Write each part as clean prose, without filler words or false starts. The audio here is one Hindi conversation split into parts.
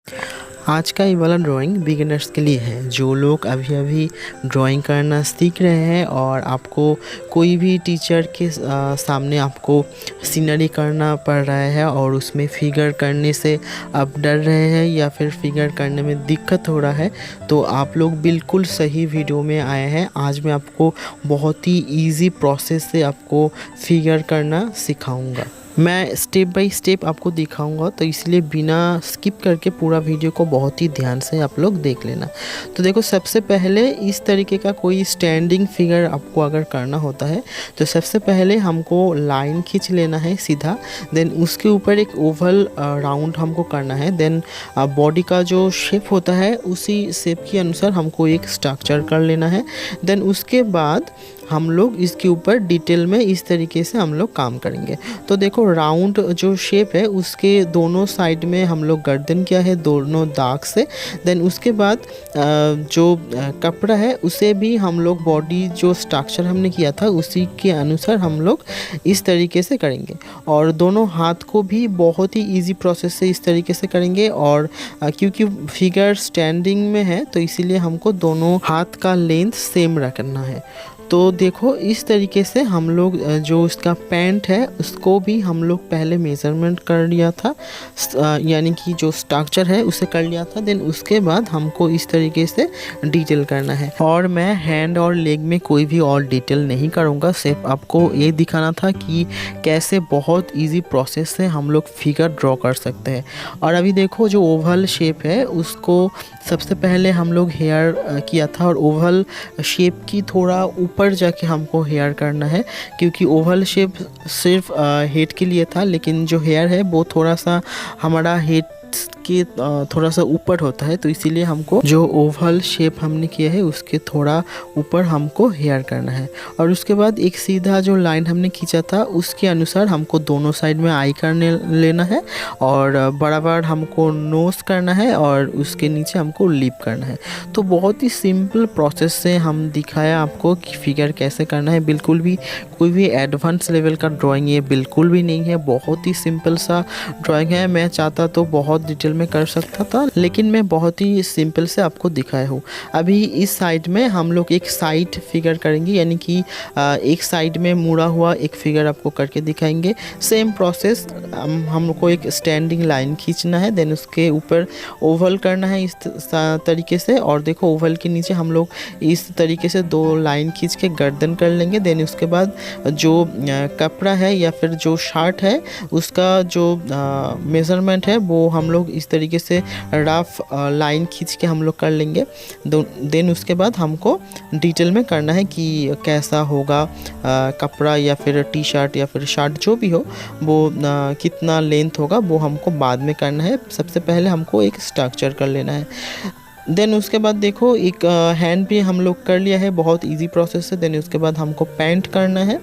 आज का ये वाला ड्राइंग बिगिनर्स के लिए है, जो लोग अभी अभी ड्राइंग करना सीख रहे हैं और आपको कोई भी टीचर के सामने आपको सीनरी करना पड़ रहा है और उसमें फिगर करने से आप डर रहे हैं या फिर फिगर करने में दिक्कत हो रहा है, तो आप लोग बिल्कुल सही वीडियो में आए हैं। आज मैं आपको बहुत ही ईजी प्रोसेस से आपको फिगर करना सिखाऊंगा। मैं स्टेप बाय स्टेप आपको दिखाऊंगा, तो इसलिए बिना स्किप करके पूरा वीडियो को बहुत ही ध्यान से आप लोग देख लेना। तो देखो, सबसे पहले इस तरीके का कोई स्टैंडिंग फिगर आपको अगर करना होता है तो सबसे पहले हमको लाइन खींच लेना है सीधा। देन उसके ऊपर एक ओवल राउंड हमको करना है। देन बॉडी का जो शेप होता है उसी शेप के अनुसार हमको एक स्ट्रक्चर कर लेना है। देन उसके बाद हम लोग इसके ऊपर डिटेल में इस तरीके से हम लोग काम करेंगे। तो देखो, राउंड जो शेप है उसके दोनों साइड में हम लोग गर्दन किया है दोनों दाग से। देन उसके बाद जो कपड़ा है उसे भी हम लोग बॉडी जो स्ट्रक्चर हमने किया था उसी के अनुसार हम लोग इस तरीके से करेंगे। और दोनों हाथ को भी बहुत ही इजी प्रोसेस से इस तरीके से करेंगे। और क्योंकि फिगर स्टैंडिंग में है तो इसीलिए हमको दोनों हाथ का लेंथ सेम रखना है। तो देखो, इस तरीके से हम लोग जो इसका पैंट है उसको भी हम लोग पहले मेज़रमेंट कर लिया था, यानी कि जो स्ट्रक्चर है उसे कर लिया था। देन उसके बाद हमको इस तरीके से डिटेल करना है। और मैं हैंड और लेग में कोई भी और डिटेल नहीं करूँगा, सिर्फ आपको ये दिखाना था कि कैसे बहुत ईजी प्रोसेस से हम लोग फिगर ड्रॉ कर सकते हैं। और अभी देखो, जो ओवल शेप है उसको सबसे पहले हम लोग हेयर किया था, और ओवल शेप की थोड़ा ऊपर जाके हमको हेयर करना है, क्योंकि ओवल शेप सिर्फ हेड के लिए था, लेकिन जो हेयर है वो थोड़ा सा हमारा हेड के थोड़ा सा ऊपर होता है। तो इसीलिए हमको जो ओवल शेप हमने किया है उसके थोड़ा ऊपर हमको हेयर करना है। और उसके बाद एक सीधा जो लाइन हमने खींचा था उसके अनुसार हमको दोनों साइड में आई करने लेना है, और बराबर हमको नोज करना है, और उसके नीचे हमको लिप करना है। तो बहुत ही सिंपल प्रोसेस से हम दिखाया आपको कि फिगर कैसे करना है। बिल्कुल भी कोई भी एडवांस लेवल का ड्राइंग ये बिल्कुल भी नहीं है, बहुत ही सिंपल सा ड्राइंग है। मैं चाहता तो बहुत डिटेल में कर सकता था, लेकिन मैं बहुत ही सिंपल से आपको दिखाया हूँ। अभी इस साइड में हम लोग एक साइड फिगर करेंगे, यानी कि एक साइड में मुड़ा हुआ एक फिगर आपको करके दिखाएंगे। सेम प्रोसेस, हमको एक स्टैंडिंग लाइन खींचना है, देन उसके ऊपर ओवल करना है इस तरीके से। और देखो, ओवल के नीचे हम लोग इस तरीके से दो लाइन खींच के गर्दन कर लेंगे। देन उसके बाद जो कपड़ा है या फिर जो शर्ट है उसका जो मेज़रमेंट है वो हम लोग इस तरीके से रफ लाइन खींच के हम लोग कर लेंगे। देन उसके बाद हमको डिटेल में करना है कि कैसा होगा कपड़ा या फिर टी शर्ट या फिर शर्ट जो भी हो वो कितना लेंथ होगा वो हमको बाद में करना है। सबसे पहले हमको एक स्ट्रक्चर कर लेना है। देन उसके बाद देखो, एक हैंड भी हम लोग कर लिया है, बहुत इजी प्रोसेस है। देन उसके बाद हमको पैंट करना है,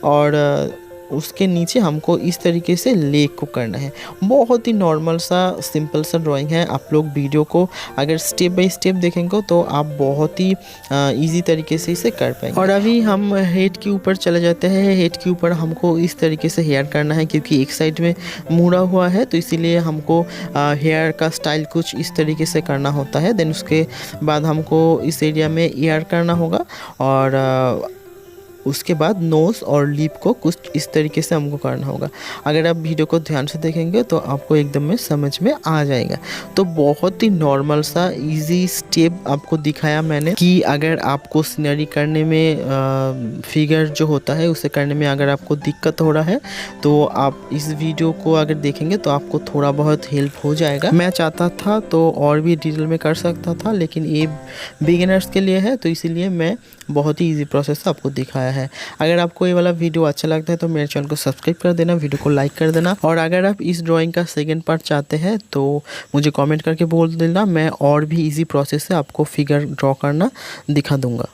और उसके नीचे हमको इस तरीके से लेग को करना है। बहुत ही नॉर्मल सा सिंपल सा ड्राइंग है। आप लोग वीडियो को अगर स्टेप बाय स्टेप देखेंगे तो आप बहुत ही इजी तरीके से इसे कर पाएंगे। और अभी हम हेड के ऊपर चले जाते हैं। हेड के ऊपर हमको इस तरीके से हेयर करना है, क्योंकि एक साइड में मुड़ा हुआ है, तो इसीलिए हमको हेयर का स्टाइल कुछ इस तरीके से करना होता है। देन उसके बाद हमको इस एरिया में ईयर करना होगा, और उसके बाद नोज़ और लिप को कुछ इस तरीके से हमको करना होगा। अगर आप वीडियो को ध्यान से देखेंगे तो आपको एकदम में समझ में आ जाएगा। तो बहुत ही नॉर्मल सा इजी स्टेप आपको दिखाया मैंने, कि अगर आपको सीनरी करने में फिगर जो होता है उसे करने में अगर आपको दिक्कत हो रहा है तो आप इस वीडियो को अगर देखेंगे तो आपको थोड़ा बहुत हेल्प हो जाएगा। मैं चाहता था तो और भी डिटेल में कर सकता था, लेकिन ये बिगिनर्स के लिए है, तो इसीलिए मैं बहुत ही इजी प्रोसेस आपको दिखाया है। अगर आपको ये वाला वीडियो अच्छा लगता है तो मेरे चैनल को सब्सक्राइब कर देना, वीडियो को लाइक कर देना। और अगर आप इस ड्राइंग का सेकंड पार्ट चाहते हैं तो मुझे कमेंट करके बोल देना, मैं और भी इजी प्रोसेस से आपको फिगर ड्रॉ करना दिखा दूंगा।